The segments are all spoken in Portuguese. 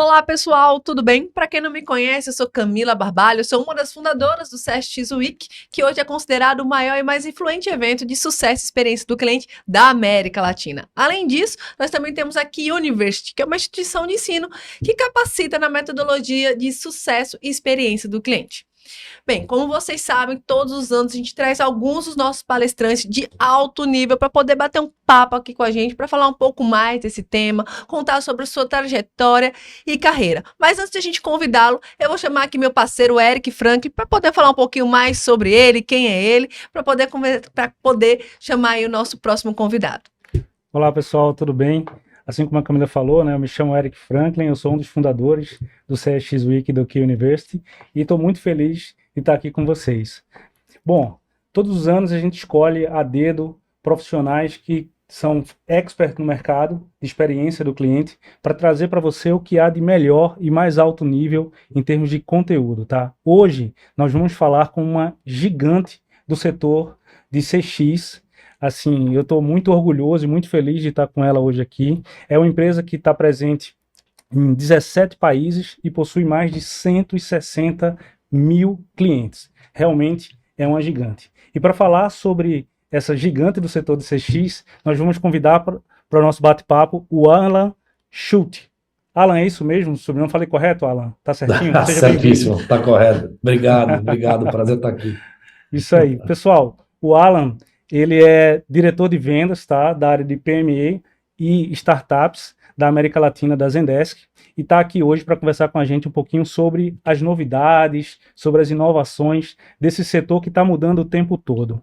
Olá, pessoal, tudo bem? Para quem não me conhece, eu sou Camila Barbalho, sou uma das fundadoras do CSX Week, que hoje é considerado o maior e mais influente evento de sucesso e experiência do cliente da América Latina. Além disso, nós também temos aqui University, que é uma instituição de ensino que capacita na metodologia de sucesso e experiência do cliente. Bem, como vocês sabem, todos os anos a gente traz alguns dos nossos palestrantes de alto nível para poder bater um papo aqui com a gente, para falar um pouco mais desse tema, contar sobre a sua trajetória e carreira. Mas antes de a gente convidá-lo, eu vou chamar aqui meu parceiro Eric Franklin para poder falar um pouquinho mais sobre ele, quem é ele, para poder chamar aí o nosso próximo convidado. Olá, pessoal, tudo bem? Assim como a Camila falou, né, eu me chamo Eric Franklin, eu sou um dos fundadores do CSX Week do Q University e estou muito feliz de estar aqui com vocês. Bom, todos os anos a gente escolhe a dedo profissionais que são expert no mercado, de experiência do cliente, para trazer para você o que há de melhor e mais alto nível em termos de conteúdo, tá? Hoje nós vamos falar com uma gigante do setor de CX. Assim, eu estou muito orgulhoso e muito feliz de estar com ela hoje aqui. É uma empresa que está presente em 17 países e possui mais de 160 mil clientes. Realmente é uma gigante. E para falar sobre essa gigante do setor de CX, nós vamos convidar para o nosso bate-papo o Alan Schulte. Alan, é isso mesmo? Sobrenome falei correto, Alan? Tá certinho? Certíssimo, tá correto. Obrigado, prazer estar aqui. Isso aí. Pessoal, o Alan, ele é diretor de vendas, tá, da área de PME e startups da América Latina, da Zendesk, e está aqui hoje para conversar com a gente um pouquinho sobre as novidades, sobre as inovações desse setor que está mudando o tempo todo.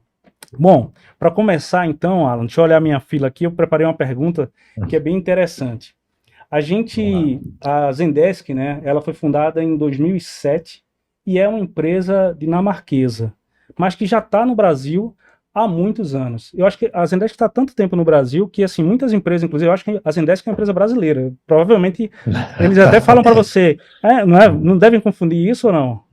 Bom, para começar então, Alan, deixa eu olhar a minha fila aqui, eu preparei uma pergunta que é bem interessante. A Zendesk, né, ela foi fundada em 2007 e é uma empresa dinamarquesa, mas que já está no Brasil há muitos anos. Eu acho que a Zendesk está há tanto tempo no Brasil que, assim, muitas empresas, inclusive, eu acho que a Zendesk é uma empresa brasileira. Provavelmente, eles até falam para você, não devem confundir isso ou não?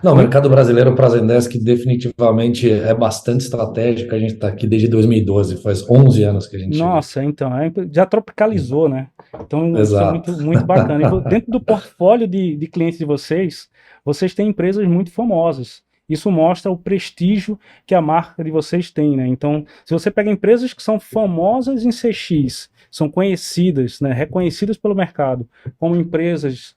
Não, o mercado brasileiro para a Zendesk definitivamente é bastante estratégico. A gente está aqui desde 2012, faz 11 anos que a gente... Nossa, então, já tropicalizou, né? Então, Exato. Isso é muito, muito bacana. E dentro do portfólio de clientes de vocês têm empresas muito famosas. Isso mostra o prestígio que a marca de vocês tem, né? Então, se você pega empresas que são famosas em CX, são conhecidas, né, reconhecidas pelo mercado, como empresas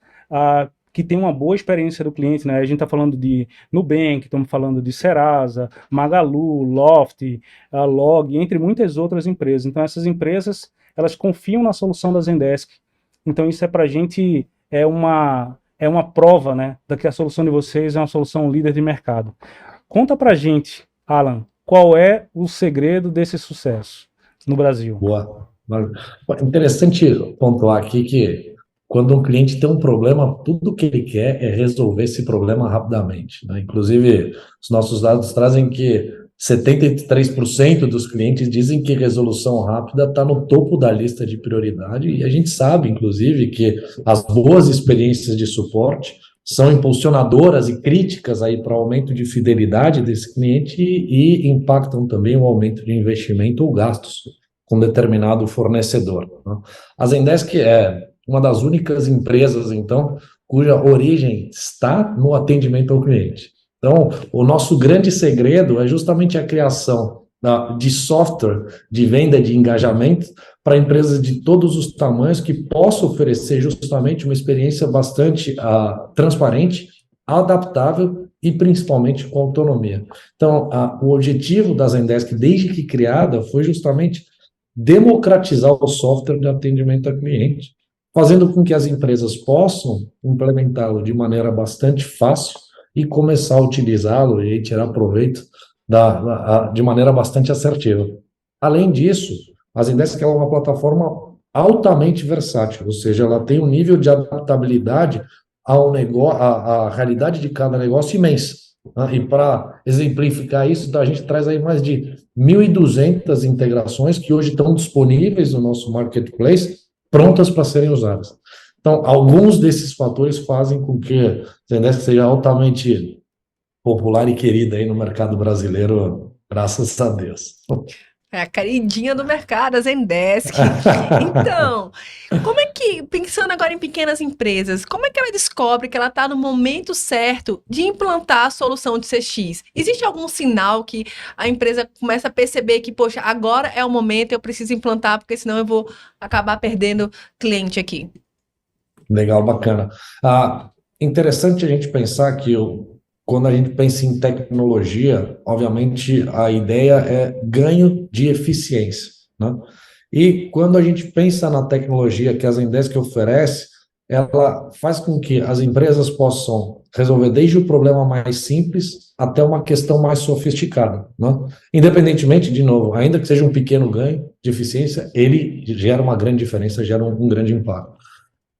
que têm uma boa experiência do cliente, né? A gente está falando de Nubank, estamos falando de Serasa, Magalu, Loft, Log, entre muitas outras empresas. Então, essas empresas, elas confiam na solução da Zendesk. Então, isso para a gente é uma prova, né, de que a solução de vocês é uma solução líder de mercado. Conta pra gente, Alan, qual é o segredo desse sucesso no Brasil? Boa. Interessante pontuar aqui que quando um cliente tem um problema, tudo que ele quer é resolver esse problema rapidamente, né? Inclusive, os nossos dados trazem que 73% dos clientes dizem que resolução rápida está no topo da lista de prioridade, e a gente sabe, inclusive, que as boas experiências de suporte são impulsionadoras e críticas aí para o aumento de fidelidade desse cliente e impactam também o aumento de investimento ou gastos com determinado fornecedor, né? A Zendesk é uma das únicas empresas, então, cuja origem está no atendimento ao cliente. Então, o nosso grande segredo é justamente a criação de software de venda de engajamento para empresas de todos os tamanhos que possam oferecer justamente uma experiência bastante transparente, adaptável e principalmente com autonomia. Então, o objetivo da Zendesk, desde que criada, foi justamente democratizar o software de atendimento ao cliente, fazendo com que as empresas possam implementá-lo de maneira bastante fácil e começar a utilizá-lo e tirar proveito de maneira bastante assertiva. Além disso, a Zendesk é uma plataforma altamente versátil, ou seja, ela tem um nível de adaptabilidade à realidade de cada negócio imensa, né? E para exemplificar isso, então, a gente traz aí mais de 1.200 integrações que hoje estão disponíveis no nosso marketplace, prontas para serem usadas. Então, alguns desses fatores fazem com que a Zendesk seja altamente popular e querida aí no mercado brasileiro, graças a Deus. É a queridinha do mercado, a Zendesk. Então, como é que, pensando agora em pequenas empresas, como é que ela descobre que ela está no momento certo de implantar a solução de CX? Existe algum sinal que a empresa começa a perceber que, poxa, agora é o momento, eu preciso implantar, porque senão eu vou acabar perdendo cliente aqui? Legal, bacana. Interessante a gente pensar que quando a gente pensa em tecnologia, obviamente a ideia é ganho de eficiência, né? E quando a gente pensa na tecnologia que a Zendesk oferece, ela faz com que as empresas possam resolver desde o problema mais simples até uma questão mais sofisticada, né? Independentemente, de novo, ainda que seja um pequeno ganho de eficiência, ele gera uma grande diferença, gera um grande impacto.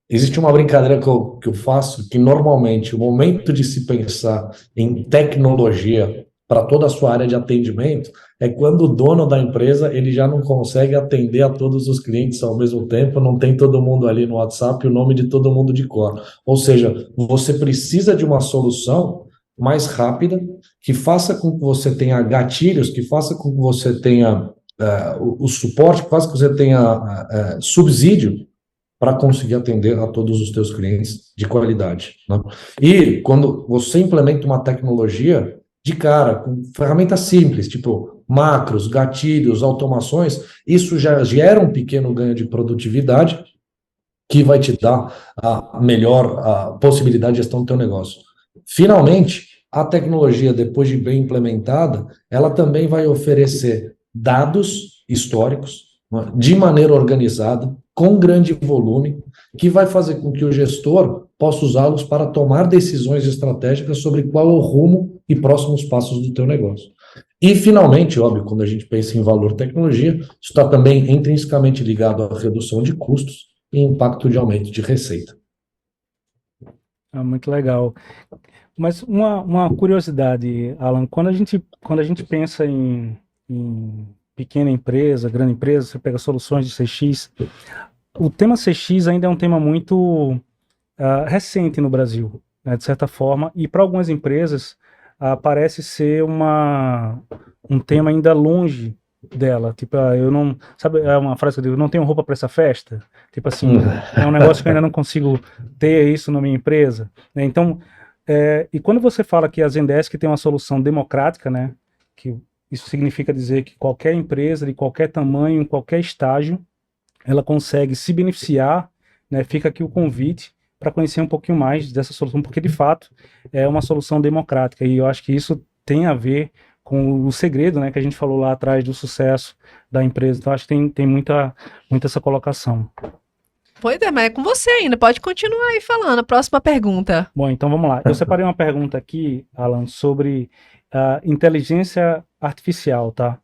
Existe uma brincadeira que eu faço, que normalmente o momento de se pensar em tecnologia para toda a sua área de atendimento é quando o dono da empresa ele já não consegue atender a todos os clientes ao mesmo tempo, não tem todo mundo ali no WhatsApp, o nome de todo mundo de cor. Ou seja, você precisa de uma solução mais rápida, que faça com que você tenha gatilhos, que faça com que você tenha o suporte, que faça com que você tenha subsídio para conseguir atender a todos os teus clientes de qualidade, né? E quando você implementa uma tecnologia de cara, com ferramentas simples, tipo macros, gatilhos, automações, isso já gera um pequeno ganho de produtividade que vai te dar a melhor possibilidade de gestão do teu negócio. Finalmente, a tecnologia, depois de bem implementada, ela também vai oferecer dados históricos, né, de maneira organizada, com grande volume, que vai fazer com que o gestor possa usá-los para tomar decisões estratégicas sobre qual é o rumo e próximos passos do teu negócio. E, finalmente, óbvio, quando a gente pensa em valor tecnologia, isso está também intrinsecamente ligado à redução de custos e impacto de aumento de receita. Muito legal. Mas uma curiosidade, Alan, quando a gente pensa em pequena empresa, grande empresa, você pega soluções de CX, o tema CX ainda é um tema muito recente no Brasil, né, de certa forma, e para algumas empresas parece ser um tema ainda longe dela, tipo, eu não, sabe, é uma frase que eu digo, não tenho roupa para essa festa, tipo assim, é um negócio que eu ainda não consigo ter isso na minha empresa, né? Então, e quando você fala que a Zendesk tem uma solução democrática, né, que isso significa dizer que qualquer empresa, de qualquer tamanho, em qualquer estágio, ela consegue se beneficiar, né? Fica aqui o convite para conhecer um pouquinho mais dessa solução, porque de fato é uma solução democrática, e eu acho que isso tem a ver com o segredo, né, que a gente falou lá atrás do sucesso da empresa. Então acho que tem muita essa colocação. Pois é, mas é com você ainda, pode continuar aí falando. A próxima pergunta. Bom, então vamos lá. Eu separei uma pergunta aqui, Alan, sobre inteligência artificial, tá?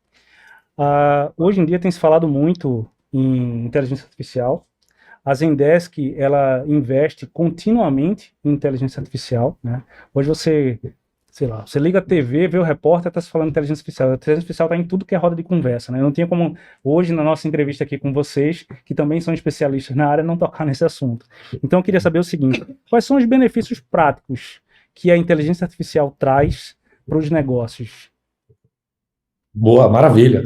Hoje em dia tem se falado muito em inteligência artificial. A Zendesk, ela investe continuamente em inteligência artificial, né? Hoje você, sei lá, você liga a TV, vê o repórter, está se falando de inteligência artificial. A inteligência artificial está em tudo que é roda de conversa, né? Não tinha como, hoje, na nossa entrevista aqui com vocês, que também são especialistas na área, não tocar nesse assunto. Então, eu queria saber o seguinte, quais são os benefícios práticos que a inteligência artificial traz para os negócios? Boa, maravilha.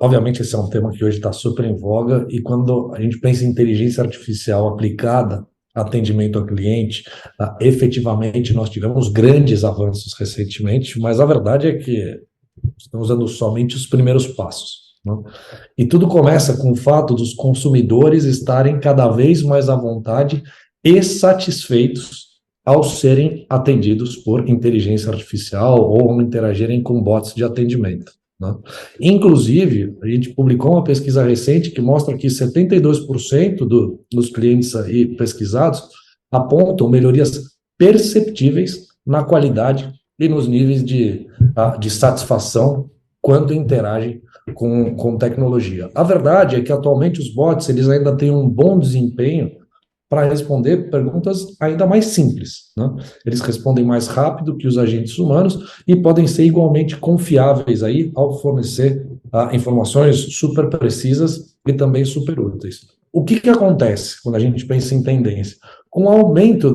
Obviamente, esse é um tema que hoje está super em voga, e quando a gente pensa em inteligência artificial aplicada a atendimento ao cliente, efetivamente nós tivemos grandes avanços recentemente, mas a verdade é que estamos dando somente os primeiros passos, né? E tudo começa com o fato dos consumidores estarem cada vez mais à vontade e satisfeitos ao serem atendidos por inteligência artificial ou ao interagirem com bots de atendimento, né? Inclusive, a gente publicou uma pesquisa recente que mostra que 72% dos clientes aí pesquisados apontam melhorias perceptíveis na qualidade e nos níveis de satisfação quando interagem com tecnologia. A verdade é que atualmente os bots eles ainda têm um bom desempenho para responder perguntas ainda mais simples, né? Eles respondem mais rápido que os agentes humanos e podem ser igualmente confiáveis aí ao fornecer informações super precisas e também super úteis. O que acontece quando a gente pensa em tendência? Com o aumento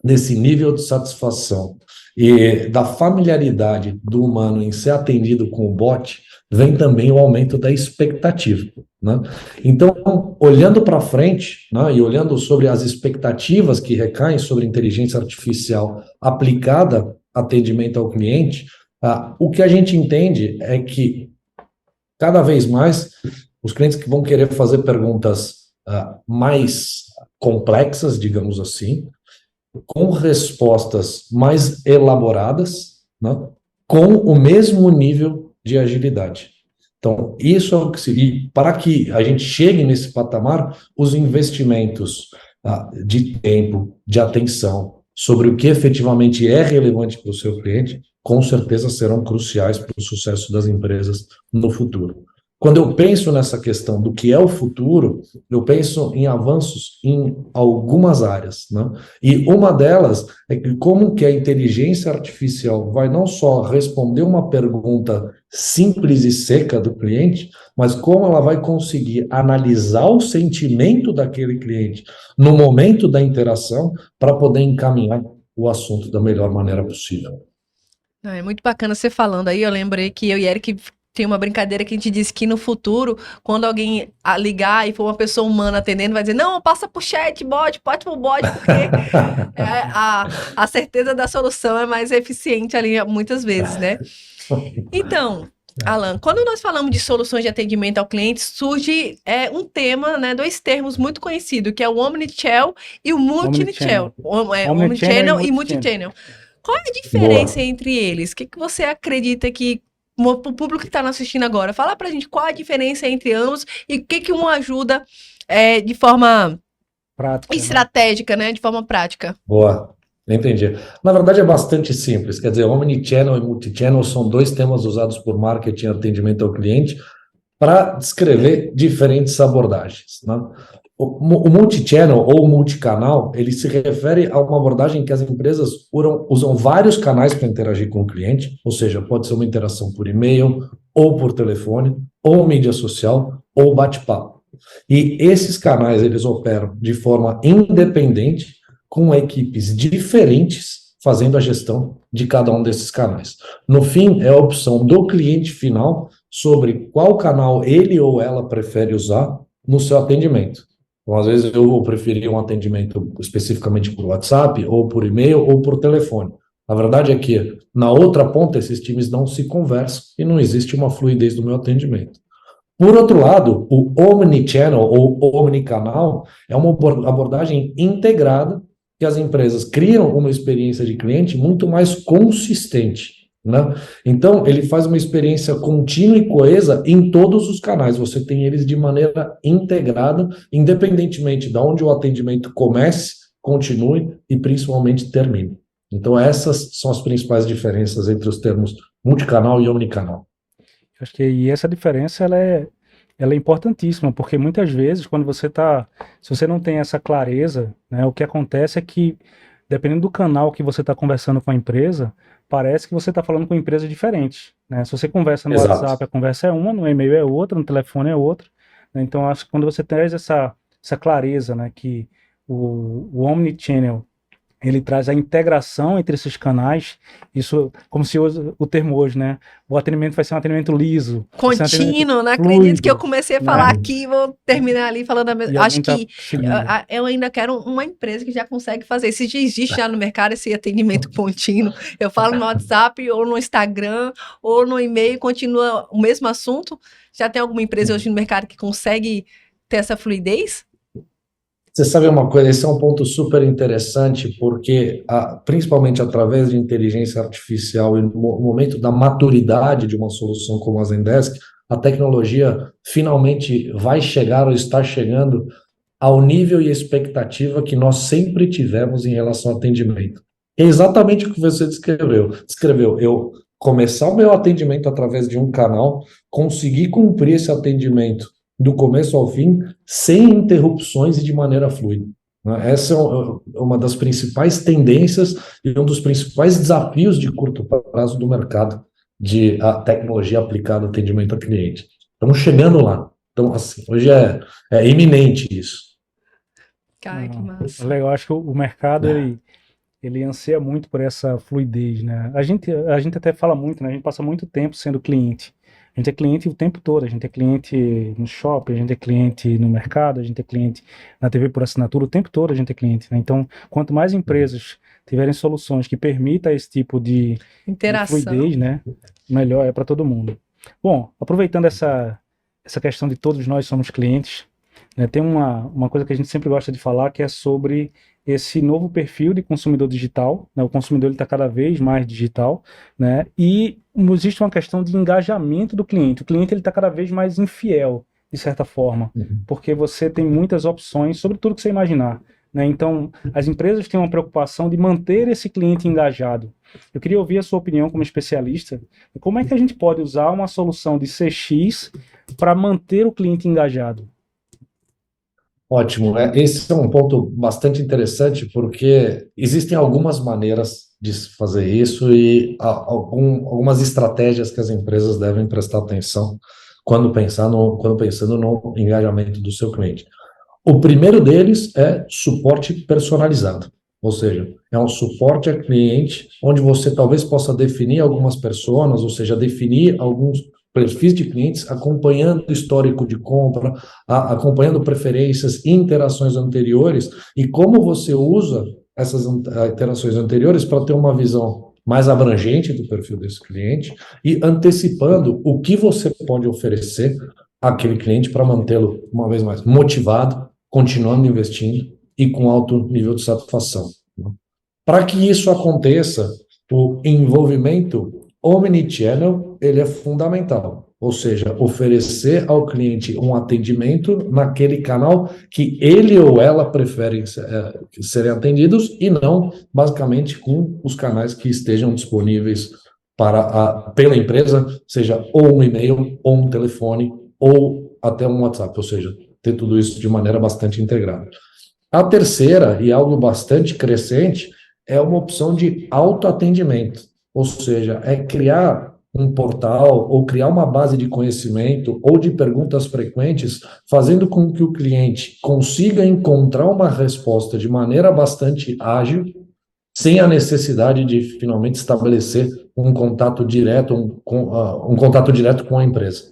desse nível de satisfação e da familiaridade do humano em ser atendido com o bot, vem também o aumento da expectativa, né? Então, olhando para frente, né, e olhando sobre as expectativas que recaem sobre inteligência artificial aplicada a atendimento ao cliente, o que a gente entende é que cada vez mais os clientes que vão querer fazer perguntas mais complexas, digamos assim, com respostas mais elaboradas, né, com o mesmo nível de agilidade. Então, isso é o que e para que a gente chegue nesse patamar, os investimentos de tempo, de atenção, sobre o que efetivamente é relevante para o seu cliente, com certeza serão cruciais para o sucesso das empresas no futuro. Quando eu penso nessa questão do que é o futuro, eu penso em avanços em algumas áreas, né? E uma delas é que como que a inteligência artificial vai não só responder uma pergunta simples e seca do cliente, mas como ela vai conseguir analisar o sentimento daquele cliente no momento da interação para poder encaminhar o assunto da melhor maneira possível. É muito bacana você falando aí, eu lembrei que eu e Eric tem uma brincadeira que a gente disse que no futuro, quando alguém ligar e for uma pessoa humana atendendo, vai dizer, não, passa pro chat, bot, pode pro bot, porque a certeza da solução é mais eficiente ali muitas vezes, né? Então, Alan, quando nós falamos de soluções de atendimento ao cliente, surge um tema, né, dois termos muito conhecidos, que é o Omnichannel e o Multichannel. Omnichannel e Multichannel. Qual é a diferença entre eles? O que você acredita que o público que está nos assistindo agora, fala pra gente qual a diferença entre ambos e o que um ajuda de forma prática, estratégica, né? De forma prática. Boa, entendi. Na verdade é bastante simples, quer dizer, Omnichannel e Multichannel são dois temas usados por marketing e atendimento ao cliente para descrever diferentes abordagens, né? O multichannel ou multicanal, ele se refere a uma abordagem que as empresas usam vários canais para interagir com o cliente, ou seja, pode ser uma interação por e-mail, ou por telefone, ou mídia social, ou bate-papo. E esses canais, eles operam de forma independente, com equipes diferentes, fazendo a gestão de cada um desses canais. No fim, é a opção do cliente final sobre qual canal ele ou ela prefere usar no seu atendimento. Então, às vezes, eu vou preferir um atendimento especificamente por WhatsApp, ou por e-mail, ou por telefone. A verdade é que, na outra ponta, esses times não se conversam e não existe uma fluidez do meu atendimento. Por outro lado, o Omnichannel ou Omnicanal é uma abordagem integrada que as empresas criam uma experiência de cliente muito mais consistente, né? Então, ele faz uma experiência contínua e coesa em todos os canais. Você tem eles de maneira integrada, independentemente de onde o atendimento comece, continue e principalmente termine. Então, essas são as principais diferenças entre os termos multicanal e omnicanal. Acho que essa diferença ela é importantíssima, porque muitas vezes, quando se você não tem essa clareza, né, o que acontece é que, dependendo do canal que você está conversando com a empresa, parece que você está falando com empresas diferentes, né? Se você conversa no WhatsApp, a conversa é uma, no e-mail é outra, no telefone é outra, né? Então, acho que quando você traz essa clareza, né, que o Omnichannel, ele traz a integração entre esses canais, isso, como se usa o termo hoje, né? O atendimento vai ser um atendimento liso. Contínuo, não acredito que eu comecei a falar aqui, vou terminar ali falando a mesma. Acho que eu ainda quero uma empresa que já consegue fazer. Se já existe já no mercado esse atendimento contínuo, eu falo no WhatsApp, ou no Instagram, ou no e-mail, continua o mesmo assunto. Já tem alguma empresa hoje no mercado que consegue ter essa fluidez? Você sabe uma coisa, esse é um ponto super interessante, porque principalmente através de inteligência artificial e no momento da maturidade de uma solução como a Zendesk, a tecnologia finalmente vai chegar ou está chegando ao nível e expectativa que nós sempre tivemos em relação ao atendimento. É exatamente o que você descreveu. Eu começar o meu atendimento através de um canal, conseguir cumprir esse atendimento do começo ao fim, sem interrupções e de maneira fluida. Essa é uma das principais tendências e um dos principais desafios de curto prazo do mercado de tecnologia aplicada ao atendimento ao cliente. Estamos chegando lá. Então, assim, hoje é iminente isso. Cara, que massa. Legal, acho que o mercado, ele anseia muito por essa fluidez, né? A gente até fala muito, né? A gente passa muito tempo sendo cliente. A gente é cliente o tempo todo, a gente é cliente no shopping, a gente é cliente no mercado, a gente é cliente na TV por assinatura, o tempo todo a gente é cliente, né? Então, quanto mais empresas tiverem soluções que permitam esse tipo de Interação. fluidez, né, melhor é para todo mundo. Bom, aproveitando essa questão de todos nós somos clientes, né, tem uma coisa que a gente sempre gosta de falar, que é sobre esse novo perfil de consumidor digital, né? O consumidor está cada vez mais digital, né? E existe uma questão de engajamento do cliente. O cliente está cada vez mais infiel, de certa forma, porque você tem muitas opções sobre tudo que você imaginar, né? Então, as empresas têm uma preocupação de manter esse cliente engajado. Eu queria ouvir a sua opinião como especialista. Como é que a gente pode usar uma solução de CX para manter o cliente engajado? Ótimo. Esse é um ponto bastante interessante, porque existem algumas maneiras de se fazer isso e algumas estratégias que as empresas devem prestar atenção quando pensando no engajamento do seu cliente. O primeiro deles é suporte personalizado, ou seja, é um suporte a cliente onde você talvez possa definir algumas personas, ou seja, definir alguns perfis de clientes, acompanhando o histórico de compra, acompanhando preferências, interações anteriores, e como você usa essas interações anteriores para ter uma visão mais abrangente do perfil desse cliente e antecipando o que você pode oferecer àquele cliente para mantê-lo, uma vez mais, motivado, continuando investindo e com alto nível de satisfação. Para que isso aconteça, o envolvimento omnichannel ele é fundamental, ou seja, oferecer ao cliente um atendimento naquele canal que ele ou ela prefere serem atendidos e não, basicamente, com os canais que estejam disponíveis pela empresa, seja ou um e-mail, ou um telefone, ou até um WhatsApp, ou seja, ter tudo isso de maneira bastante integrada. A terceira, e algo bastante crescente, é uma opção de autoatendimento, ou seja, é criar um portal ou criar uma base de conhecimento ou de perguntas frequentes, fazendo com que o cliente consiga encontrar uma resposta de maneira bastante ágil, sem a necessidade de finalmente estabelecer um contato direto, um contato direto com a empresa.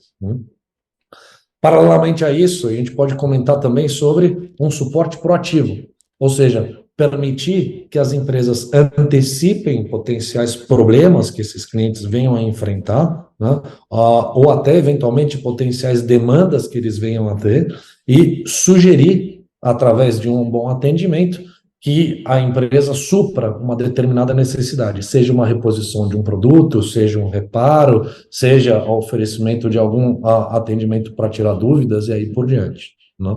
Paralelamente a isso, a gente pode comentar também sobre um suporte proativo, ou seja, permitir que as empresas antecipem potenciais problemas que esses clientes venham a enfrentar, né? Ou até, eventualmente, potenciais demandas que eles venham a ter, e sugerir, através de um bom atendimento, que a empresa supra uma determinada necessidade, seja uma reposição de um produto, seja um reparo, seja o oferecimento de algum atendimento para tirar dúvidas e aí por diante, né?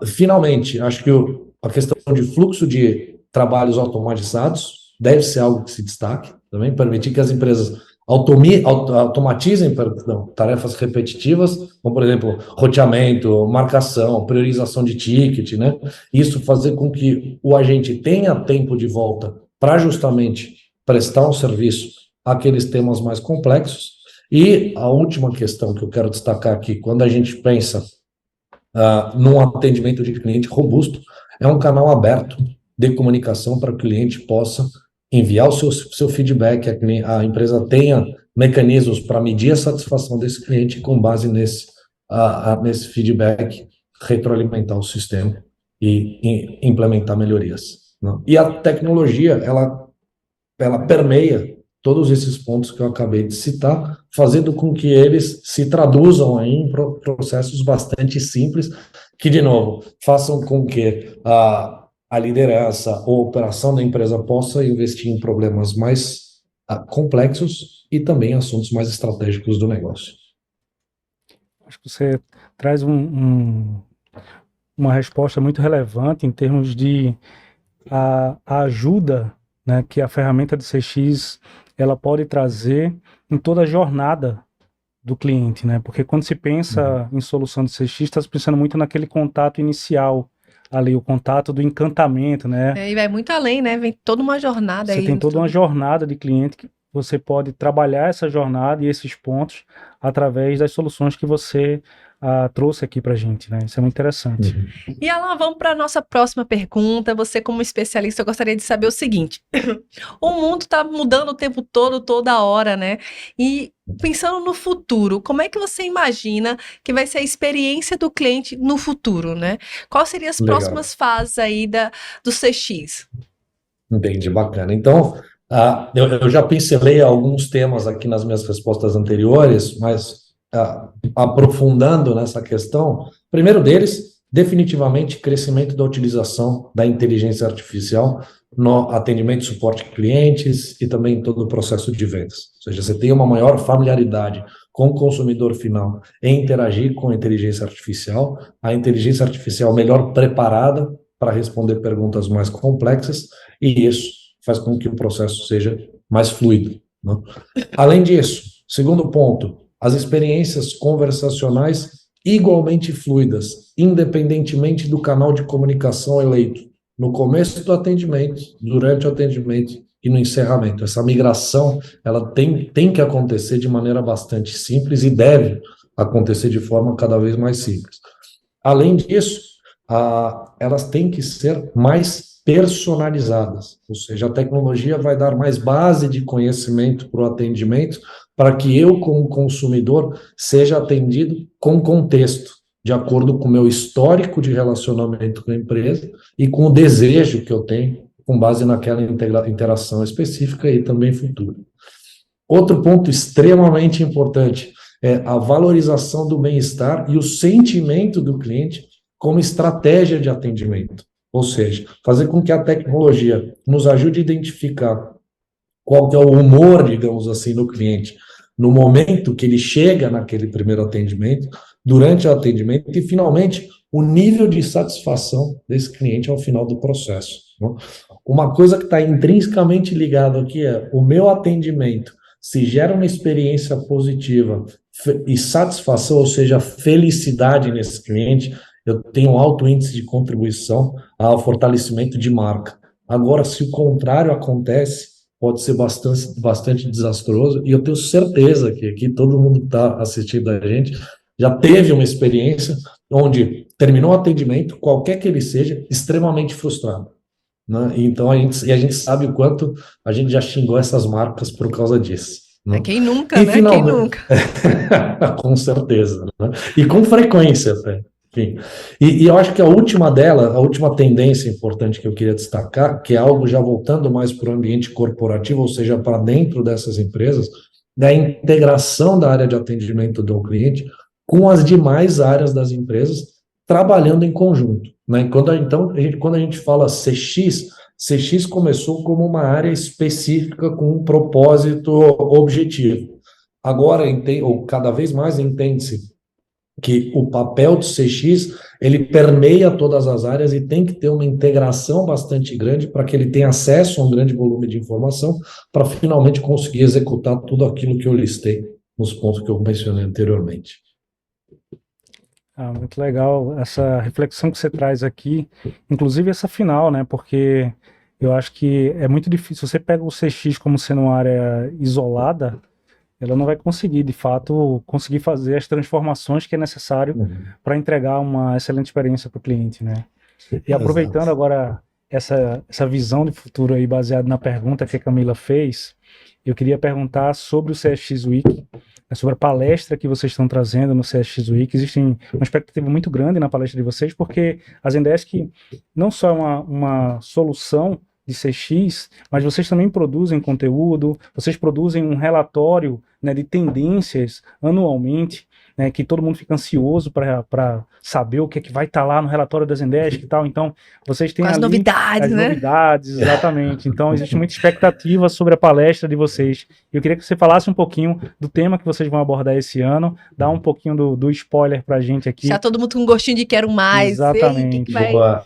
Finalmente, acho que a questão de fluxo de trabalhos automatizados deve ser algo que se destaque, também permitir que as empresas automatizem tarefas repetitivas, como, por exemplo, roteamento, marcação, priorização de ticket, né? Isso fazer com que o agente tenha tempo de volta para justamente prestar um serviço àqueles temas mais complexos. E a última questão que eu quero destacar aqui, quando a gente pensa num atendimento de cliente robusto, é um canal aberto de comunicação para que o cliente possa enviar o seu feedback, a empresa tenha mecanismos para medir a satisfação desse cliente e, com base nesse feedback, retroalimentar o sistema e implementar melhorias, né? E a tecnologia, ela permeia todos esses pontos que eu acabei de citar, fazendo com que eles se traduzam aí em processos bastante simples, que, de novo, façam com que a liderança ou operação da empresa possa investir em problemas mais complexos e também assuntos mais estratégicos do negócio. Acho que você traz uma resposta muito relevante em termos de a ajuda, né, que a ferramenta de CX ela pode trazer em toda a jornada do cliente, né? Porque quando se pensa em solução de CX, está se pensando muito naquele contato inicial, ali, o contato do encantamento, né? E vai muito além, né? Vem toda uma jornada aí. Você tem toda uma jornada de cliente que você pode trabalhar essa jornada e esses pontos através das soluções que você trouxe aqui para a gente, né? Isso é muito interessante. Uhum. E Alan, vamos para a nossa próxima pergunta. Você, como especialista, eu gostaria de saber o seguinte: o mundo está mudando o tempo todo, toda hora, né? E pensando no futuro, como é que você imagina que vai ser a experiência do cliente no futuro, né? Quais seriam as Legal. próximas fases aí do CX? Entendi, bacana. Então, eu já pincelei alguns temas aqui nas minhas respostas anteriores, mas aprofundando nessa questão, primeiro deles, definitivamente, crescimento da utilização da inteligência artificial no atendimento e suporte a clientes e também em todo o processo de vendas. Ou seja, você tem uma maior familiaridade com o consumidor final em interagir com a inteligência artificial melhor preparada para responder perguntas mais complexas, e isso faz com que o processo seja mais fluido, né? Além disso, segundo ponto, as experiências conversacionais igualmente fluidas, independentemente do canal de comunicação eleito, no começo do atendimento, durante o atendimento e no encerramento. Essa migração, ela tem que acontecer de maneira bastante simples e deve acontecer de forma cada vez mais simples. Além disso, elas têm que ser mais personalizadas, ou seja, a tecnologia vai dar mais base de conhecimento para o atendimento, para que eu, como consumidor, seja atendido com contexto, de acordo com o meu histórico de relacionamento com a empresa e com o desejo que eu tenho, com base naquela interação específica e também futura. Outro ponto extremamente importante é a valorização do bem-estar e o sentimento do cliente como estratégia de atendimento. Ou seja, fazer com que a tecnologia nos ajude a identificar qual que é o humor, digamos assim, do cliente, no momento que ele chega naquele primeiro atendimento, durante o atendimento e, finalmente, o nível de satisfação desse cliente ao final do processo, né? Uma coisa que está intrinsecamente ligada aqui é o meu atendimento, se gera uma experiência positiva e satisfação, ou seja, felicidade nesse cliente, eu tenho um alto índice de contribuição ao fortalecimento de marca. Agora, se o contrário acontece, pode ser bastante desastroso, e eu tenho certeza que aqui todo mundo que está assistindo a gente já teve uma experiência onde terminou o atendimento, qualquer que ele seja, extremamente frustrado, né? Então, a gente sabe o quanto a gente já xingou essas marcas por causa disso, né? Quem nunca, E né? finalmente, Quem nunca? com certeza, né? E com frequência até. Enfim. E eu acho que a última tendência importante que eu queria destacar, que é algo já voltando mais para o ambiente corporativo, ou seja, para dentro dessas empresas, é a integração da área de atendimento do cliente com as demais áreas das empresas, trabalhando em conjunto, né? Quando a gente fala CX começou como uma área específica com um propósito objetivo. Agora, ou cada vez mais entende-se que o papel do CX, ele permeia todas as áreas e tem que ter uma integração bastante grande para que ele tenha acesso a um grande volume de informação para finalmente conseguir executar tudo aquilo que eu listei nos pontos que eu mencionei anteriormente. Muito legal essa reflexão que você traz aqui, inclusive essa final, né? Porque eu acho que é muito difícil. Você pega o CX como sendo uma área isolada, ela não vai conseguir, de fato, conseguir fazer as transformações que é necessário para entregar uma excelente experiência para o cliente, né? E aproveitando Exato. agora essa visão de futuro aí baseada na pergunta que a Camila fez, eu queria perguntar sobre o CSX Week, sobre a palestra que vocês estão trazendo no CSX Week. Existe uma expectativa muito grande na palestra de vocês, porque a Zendesk não só é uma solução de CX, mas vocês também produzem conteúdo, vocês produzem um relatório, né, de tendências anualmente, né, que todo mundo fica ansioso para saber o que é que vai estar lá no relatório da Zendesk e tal. Então, vocês têm Com as ali novidades, as né? novidades, exatamente. Então, existe muita expectativa sobre a palestra de vocês. Eu queria que você falasse um pouquinho do tema que vocês vão abordar esse ano, dar um pouquinho do spoiler para a gente aqui. Já todo mundo com um gostinho de quero mais. Exatamente. Sei, Boa.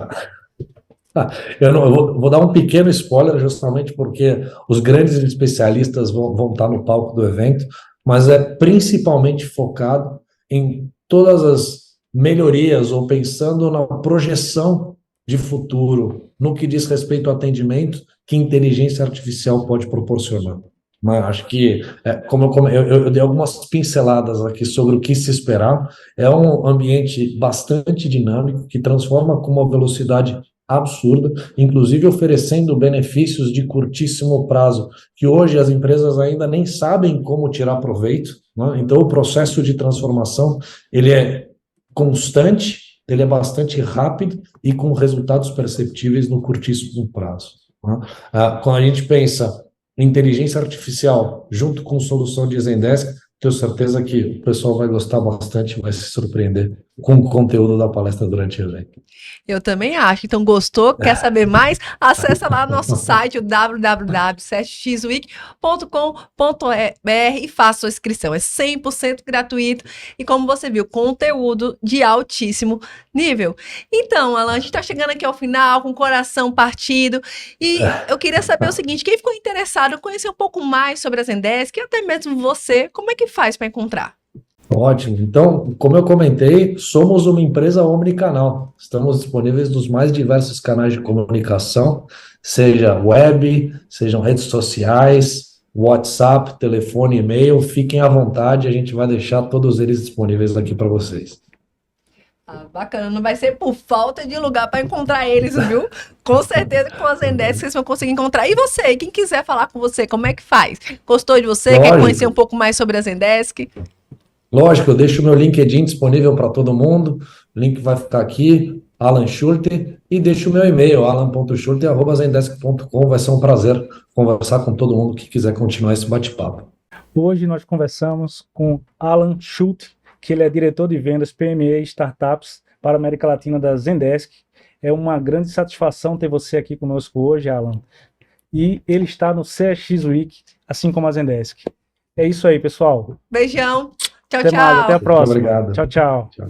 Eu vou dar um pequeno spoiler, justamente porque os grandes especialistas vão estar no palco do evento, mas é principalmente focado em todas as melhorias ou pensando na projeção de futuro, no que diz respeito ao atendimento que inteligência artificial pode proporcionar. Mas acho que, como eu dei algumas pinceladas aqui sobre o que se esperar, é um ambiente bastante dinâmico, que transforma com uma velocidade absurda, inclusive oferecendo benefícios de curtíssimo prazo, que hoje as empresas ainda nem sabem como tirar proveito, né? Então, o processo de transformação, ele é constante, ele é bastante rápido e com resultados perceptíveis no curtíssimo prazo, né? Quando a gente pensa inteligência artificial junto com solução de Zendesk, tenho certeza que o pessoal vai gostar bastante, vai se surpreender com o conteúdo da palestra durante o evento. Eu também acho. Então, gostou? Quer saber mais? Acessa lá nosso site, o www.cxweek.com.br e faça sua inscrição. É 100% gratuito e, como você viu, conteúdo de altíssimo nível. Então, Alan, a gente está chegando aqui ao final com o coração partido e eu queria saber o seguinte, quem ficou interessado em conhecer um pouco mais sobre a Zendesk e até mesmo você, como é que faz para encontrar? Ótimo. Então, como eu comentei, somos uma empresa omnicanal. Estamos disponíveis nos mais diversos canais de comunicação, seja web, sejam redes sociais, WhatsApp, telefone, e-mail. Fiquem à vontade, a gente vai deixar todos eles disponíveis aqui para vocês. Bacana, não vai ser por falta de lugar para encontrar eles, viu? Com certeza que com a Zendesk vocês vão conseguir encontrar. E você, quem quiser falar com você, como é que faz? Gostou de você? Lógico. Quer conhecer um pouco mais sobre a Zendesk? Lógico, eu deixo o meu LinkedIn disponível para todo mundo, o link vai ficar aqui, Alan Schurter, e deixo o meu e-mail, alan.schurter@zendesk.com. Vai ser um prazer conversar com todo mundo que quiser continuar esse bate-papo. Hoje nós conversamos com Alan Schultz, que ele é diretor de vendas PME e Startups para a América Latina da Zendesk. É uma grande satisfação ter você aqui conosco hoje, Alan. E ele está no CX Week, assim como a Zendesk. É isso aí, pessoal. Beijão. Tchau, Até tchau. mais, até a próxima. Muito obrigado. Tchau, tchau. Tchau.